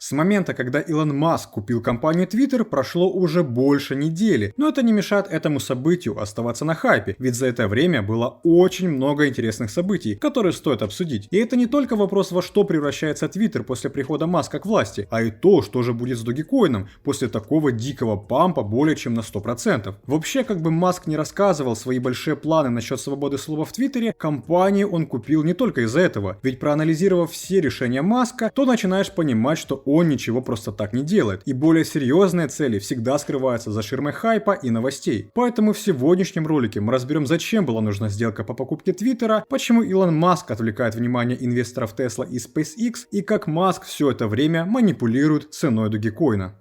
С момента, когда Илон Маск купил компанию Twitter, прошло уже больше недели, но это не мешает этому событию оставаться на хайпе, ведь за это время было очень много интересных событий, которые стоит обсудить. И это не только вопрос, во что превращается Twitter после прихода Маска к власти, а и то, что же будет с Dogecoin после такого дикого пампа более чем на 100%. Вообще, как бы Маск не рассказывал свои большие планы насчет свободы слова в Твиттере, компанию он купил не только из-за этого, ведь проанализировав все решения Маска, то начинаешь понимать, что он ничего просто так не делает, и более серьезные цели всегда скрываются за ширмой хайпа и новостей. Поэтому в сегодняшнем ролике мы разберем, зачем была нужна сделка по покупке Твиттера, почему Илон Маск отвлекает внимание инвесторов Tesla и SpaceX, и как Маск все это время манипулирует ценой Dogecoin.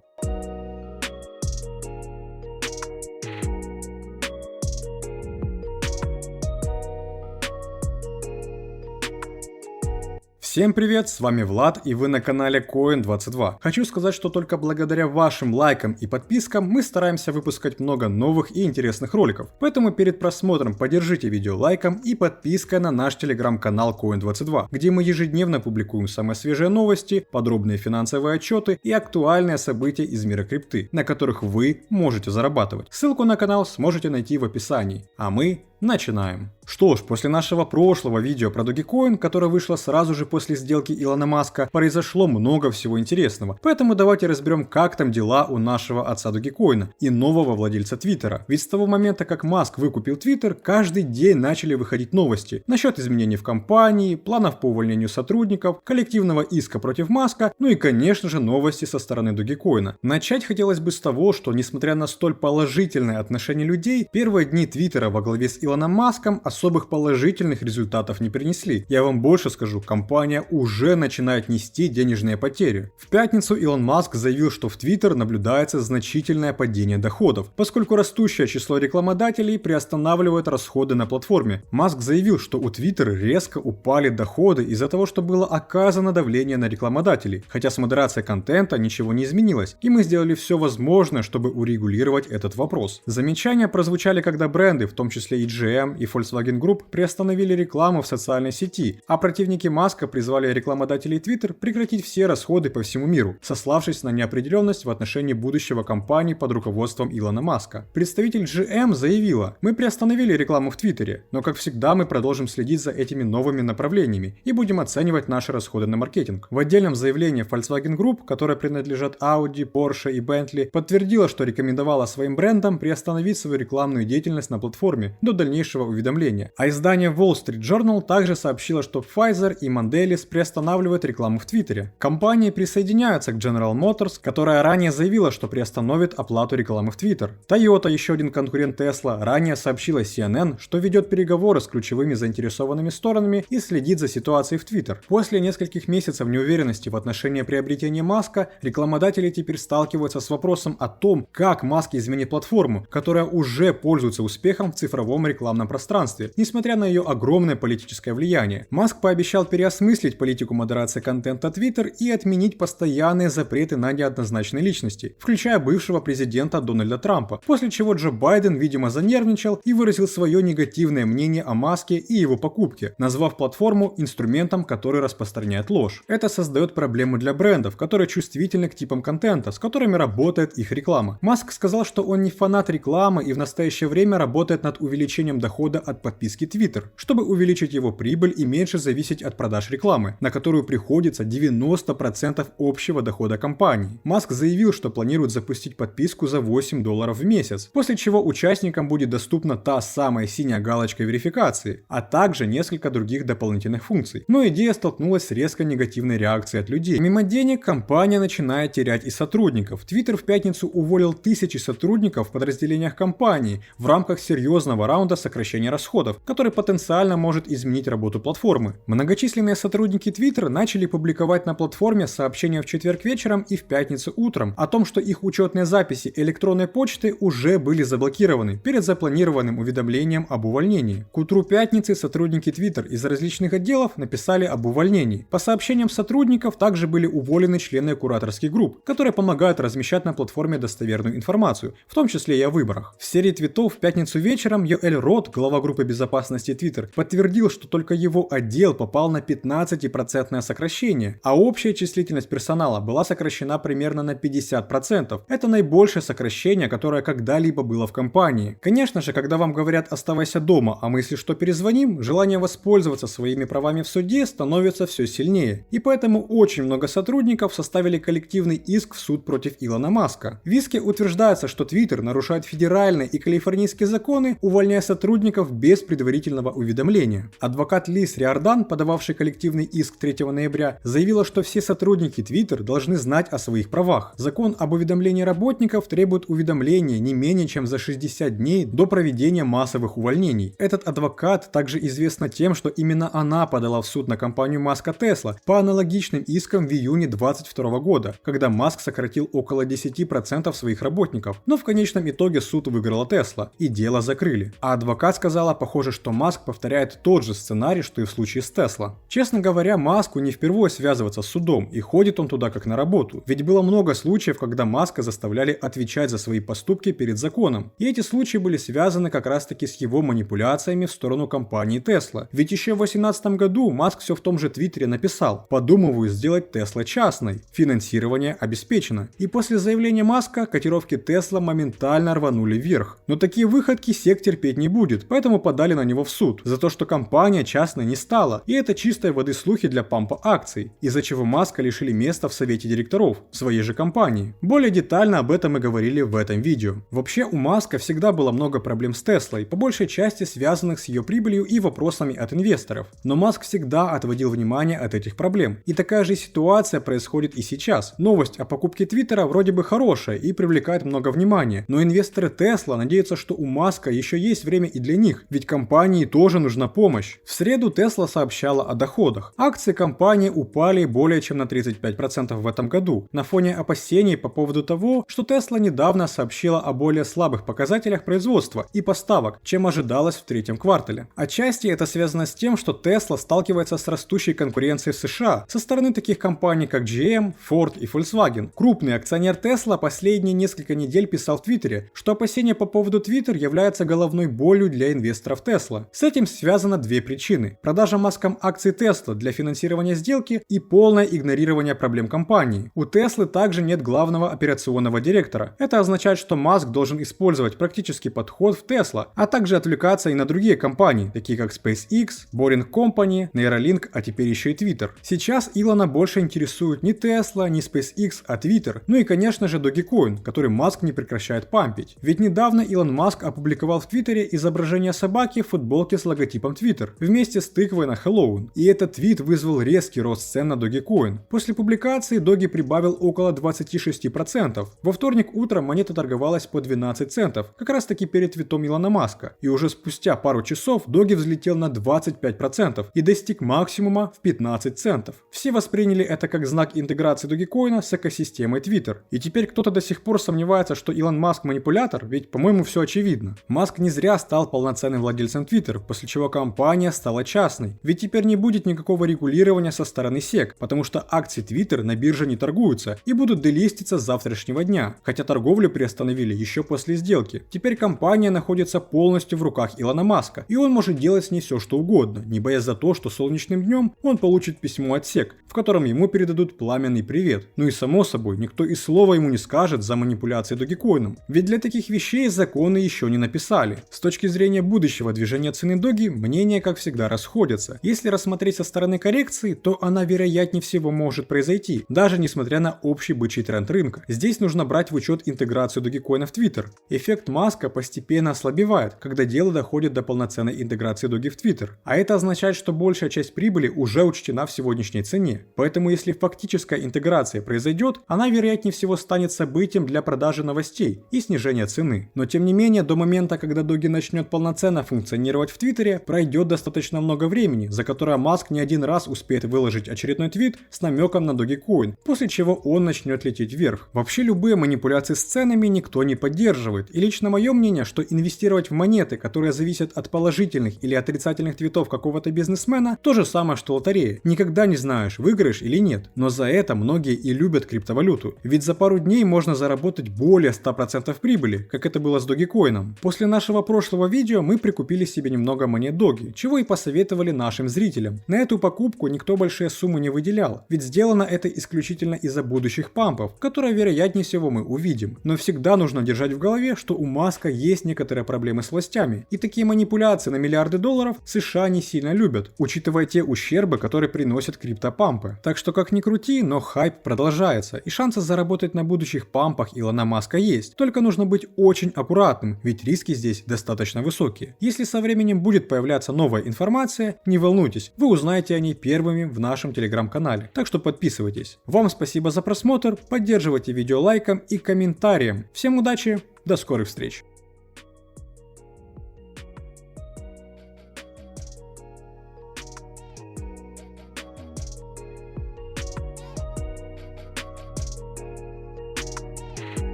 Всем привет, с вами Влад, и вы на канале Coin22. Хочу сказать, что только благодаря вашим лайкам и подпискам мы стараемся выпускать много новых и интересных роликов. Поэтому перед просмотром поддержите видео лайком и подпиской на наш телеграм-канал Coin22, где мы ежедневно публикуем самые свежие новости, подробные финансовые отчеты и актуальные события из мира крипты, на которых вы можете зарабатывать. Ссылку на канал сможете найти в описании. А мы начинаем. Что ж, после нашего прошлого видео про Dogecoin, которое вышло сразу же после сделки Илона Маска, произошло много всего интересного. Поэтому давайте разберем, как там дела у нашего отца Dogecoin и нового владельца Твиттера. Ведь с того момента, как Маск выкупил Твиттер, каждый день начали выходить новости насчет изменений в компании, планов по увольнению сотрудников, коллективного иска против Маска, ну и конечно же новости со стороны Dogecoin. Начать хотелось бы с того, что несмотря на столь положительное отношение людей, первые дни Твиттера во главе с Илоном Маском особых положительных результатов не принесли. Я вам больше скажу, компания уже начинает нести денежные потери. В пятницу Илон Маск заявил, что в Twitter наблюдается значительное падение доходов, поскольку растущее число рекламодателей приостанавливает расходы на платформе. Маск заявил, что у Twitter резко упали доходы из-за того, что было оказано давление на рекламодателей, хотя с модерацией контента ничего не изменилось, и мы сделали все возможное, чтобы урегулировать этот вопрос. Замечания прозвучали, когда бренды, в том числе и GM и Volkswagen Group, приостановили рекламу в социальной сети, а противники Маска призвали рекламодателей Twitter прекратить все расходы по всему миру, сославшись на неопределенность в отношении будущего компании под руководством Илона Маска. Представитель GM заявила: «Мы приостановили рекламу в Твиттере, но как всегда мы продолжим следить за этими новыми направлениями и будем оценивать наши расходы на маркетинг». В отдельном заявлении Volkswagen Group, которая принадлежит Audi, Porsche и Bentley, подтвердила, что рекомендовала своим брендам приостановить свою рекламную деятельность на платформе до дальнейшего уведомления. А издание Wall Street Journal также сообщило, что Pfizer и Mondelez приостанавливают рекламу в Твиттере. Компании присоединяются к General Motors, которая ранее заявила, что приостановит оплату рекламы в Twitter. Toyota, еще один конкурент Tesla, ранее сообщила CNN, что ведет переговоры с ключевыми заинтересованными сторонами и следит за ситуацией в Twitter. После нескольких месяцев неуверенности в отношении приобретения Маска, рекламодатели теперь сталкиваются с вопросом о том, как Маск изменит платформу, которая уже пользуется успехом в цифровом рекламном пространстве, несмотря на ее огромное политическое влияние. Маск пообещал переосмыслить политику модерации контента Twitter и отменить постоянные запреты на неоднозначные личности, включая бывшего президента Дональда Трампа, после чего Джо Байден, видимо, занервничал и выразил свое негативное мнение о Маске и его покупке, назвав платформу инструментом, который распространяет ложь. Это создает проблему для брендов, которые чувствительны к типам контента, с которыми работает их реклама. Маск сказал, что он не фанат рекламы и в настоящее время работает над увеличением дохода от подписки Twitter, чтобы увеличить его прибыль и меньше зависеть от продаж рекламы, на которую приходится 90% общего дохода компании. Маск заявил, что планирует запустить подписку за $8 в месяц, после чего участникам будет доступна та самая синяя галочка верификации, а также несколько других дополнительных функций. Но идея столкнулась с резко негативной реакцией от людей. Помимо денег, компания начинает терять и сотрудников. Twitter в пятницу уволил тысячи сотрудников в подразделениях компании в рамках серьезного раунда сокращения расходов, который потенциально может изменить работу платформы. Многочисленные сотрудники Twitter начали публиковать на платформе сообщения в четверг вечером и в пятницу утром о том, что их учетные записи электронной почты уже были заблокированы перед запланированным уведомлением об увольнении. К утру пятницы сотрудники Twitter из различных отделов написали об увольнении. По сообщениям сотрудников также были уволены члены кураторских групп, которые помогают размещать на платформе достоверную информацию, в том числе и о выборах. В серии твитов в пятницу вечером Йоэль Рот, глава группы безопасности Twitter, подтвердил, что только его отдел попал на 15% сокращение, а общая числительность персонала была сокращена примерно на 50%. Это наибольшее сокращение, которое когда-либо было в компании. Конечно же, когда вам говорят «оставайся дома», а мы если что перезвоним, желание воспользоваться своими правами в суде становится все сильнее. И поэтому очень много сотрудников составили коллективный иск в суд против Илона Маска. В иске утверждается, что Twitter нарушает федеральные и калифорнийские законы, увольняя сотрудников без предварительного уведомления. Адвокат Лиз Риордан, подававший коллективный иск 3 ноября, заявила, что все сотрудники Twitter должны знать о своих правах. Закон об уведомлении работников требует уведомления не менее чем за 60 дней до проведения массовых увольнений. Этот адвокат также известна тем, что именно она подала в суд на компанию Маска Tesla по аналогичным искам в июне 2022 года, когда Маск сократил около 10% своих работников, но в конечном итоге суд выиграла Tesla и дело закрыли. А адвокат сказала, похоже, что Маск повторяет тот же сценарий, что и в случае с Tesla. Честно говоря, Маску не впервые связываться с судом, и ходит он туда как на работу, ведь было много случаев, когда Маска заставляли отвечать за свои поступки перед законом, и эти случаи были связаны как раз таки с его манипуляциями в сторону компании Tesla. Ведь еще в 2018 году Маск все в том же Твиттере написал: «Подумываю сделать Tesla частной, финансирование обеспечено». И после заявления Маска котировки Tesla моментально рванули вверх. Но такие выходки SEC терпеть не будет, поэтому подали на него в суд за то, что компания частной не стала, и это чистой воды слухи для пампа акций, из-за чего Маска лишили места в совете директоров своей же компании. Более детально об этом мы говорили в этом видео. Вообще у Маска всегда было много проблем с Теслой, по большей части связанных с ее прибылью и вопросами от инвесторов. Но Маск всегда отводил внимание от этих проблем. И такая же ситуация происходит и сейчас. Новость о покупке Твиттера вроде бы хорошая и привлекает много внимания, но инвесторы Tesla надеются, что у Маска еще есть время и для них, ведь компании тоже нужна помощь. В среду Tesla сообщала о доходах. Акции компании упали более чем на 35% в этом году, на фоне опасений по поводу того, что Tesla недавно сообщила о более слабых показателях производства и поставок, чем ожидалось в третьем квартале. Отчасти это связано с тем, что Tesla сталкивается с растущей конкуренцией в США со стороны таких компаний, как GM, Ford и Volkswagen. Крупный акционер Tesla последние несколько недель писал в Твиттере, что опасения по поводу Twitter являются головной болью для инвесторов Tesla. С этим связано две причины: продажа Маском акций Tesla для финансирования сделки и полное игнорирование проблем компании. У Tesla также нет главного операционного директора. Это означает, что Маск должен использовать практический подход в Tesla, а также отвлекаться и на другие компании, такие как SpaceX, Boring Company, Neuralink, а теперь еще и Twitter. Сейчас Илона больше интересует не Tesla, не SpaceX, а Twitter. Ну и конечно же Dogecoin, который Маск не прекращает пампить. Ведь недавно Илон Маск опубликовал в Твиттере изображение собаки в футболке с логотипом Twitter вместе с тыквой на Хэллоуин. И этот твит вызвал резкий рост цен на Dogecoin. После публикации Доги прибавил около 26%. Во вторник утром монета торговалась по 12 центов, как раз таки перед твитом Илона Маска. И уже спустя пару часов Доги взлетел на 25% и достиг максимума в 15 центов. Все восприняли это как знак интеграции Dogecoin с экосистемой Twitter. И теперь кто-то до сих пор сомневается, что Илон Маск манипулятор, ведь, по-моему, все очевидно. Маск не зря стал полноценным владельцем Twitter, после чего компания стала частной. Ведь теперь не будет никакого регулирования со стороны SEC, потому что акции Twitter на бирже не торгуются и будут делиститься с завтрашнего дня, хотя торговлю приостановили еще после сделки. Теперь компания находится полностью в руках Илона Маска, и он может делать с ней все что угодно, не боясь за то, что солнечным днем он получит письмо от SEC, в котором ему передадут пламенный привет. Ну и само собой, никто и слова ему не скажет за манипуляции Dogecoin, ведь для таких вещей законы еще не написали. С точки зрения будущего движения цены Доги, мнения как всегда расходятся. Если рассмотреть со стороны коррекции, то она вероятнее всего может произойти, даже несмотря на общий бычий тренд рынка. Здесь нужно брать в учет интеграцию Dogecoin в Twitter. Эффект Маска постепенно ослабевает, когда дело доходит до полноценной интеграции Доги в Twitter. А это означает, что большая часть прибыли уже учтена в сегодняшней цене. Поэтому если фактическая интеграция произойдет, она вероятнее всего станет событием для продажи новостей и снижения цены. Но тем не менее, до момента, когда Доги начнет полноценно функционировать в Твиттере, пройдет достаточно много времени, за которое Маск не один раз успеет выложить очередной твит с намеком на Dogecoin, после чего он начнет лететь вверх. Вообще любые манипуляции с ценами никто не поддерживает, и лично мое мнение, что инвестировать в монеты, которые зависят от положительных или отрицательных твитов какого-то бизнесмена, то же самое, что лотерея. Никогда не знаешь, выиграешь или нет. Но за это многие и любят криптовалюту, ведь за пару дней можно заработать более 100% прибыли, как это было с Dogecoin. После нашего прошлого прошлого видео мы прикупили себе немного монет Доги, чего и посоветовали нашим зрителям. На эту покупку никто большие суммы не выделял, ведь сделано это исключительно из-за будущих пампов, которые вероятнее всего мы увидим. Но всегда нужно держать в голове, что у Маска есть некоторые проблемы с властями, и такие манипуляции на миллиарды долларов США не сильно любят, учитывая те ущербы, которые приносят криптопампы. Так что как ни крути, но хайп продолжается, и шансы заработать на будущих пампах Илона Маска есть, только нужно быть очень аккуратным, ведь риски здесь достаточно высокие. Если со временем будет появляться новая информация, не волнуйтесь, вы узнаете о ней первыми в нашем телеграм-канале, так что подписывайтесь. Вам спасибо за просмотр, поддерживайте видео лайком и комментарием. Всем удачи, до скорых встреч!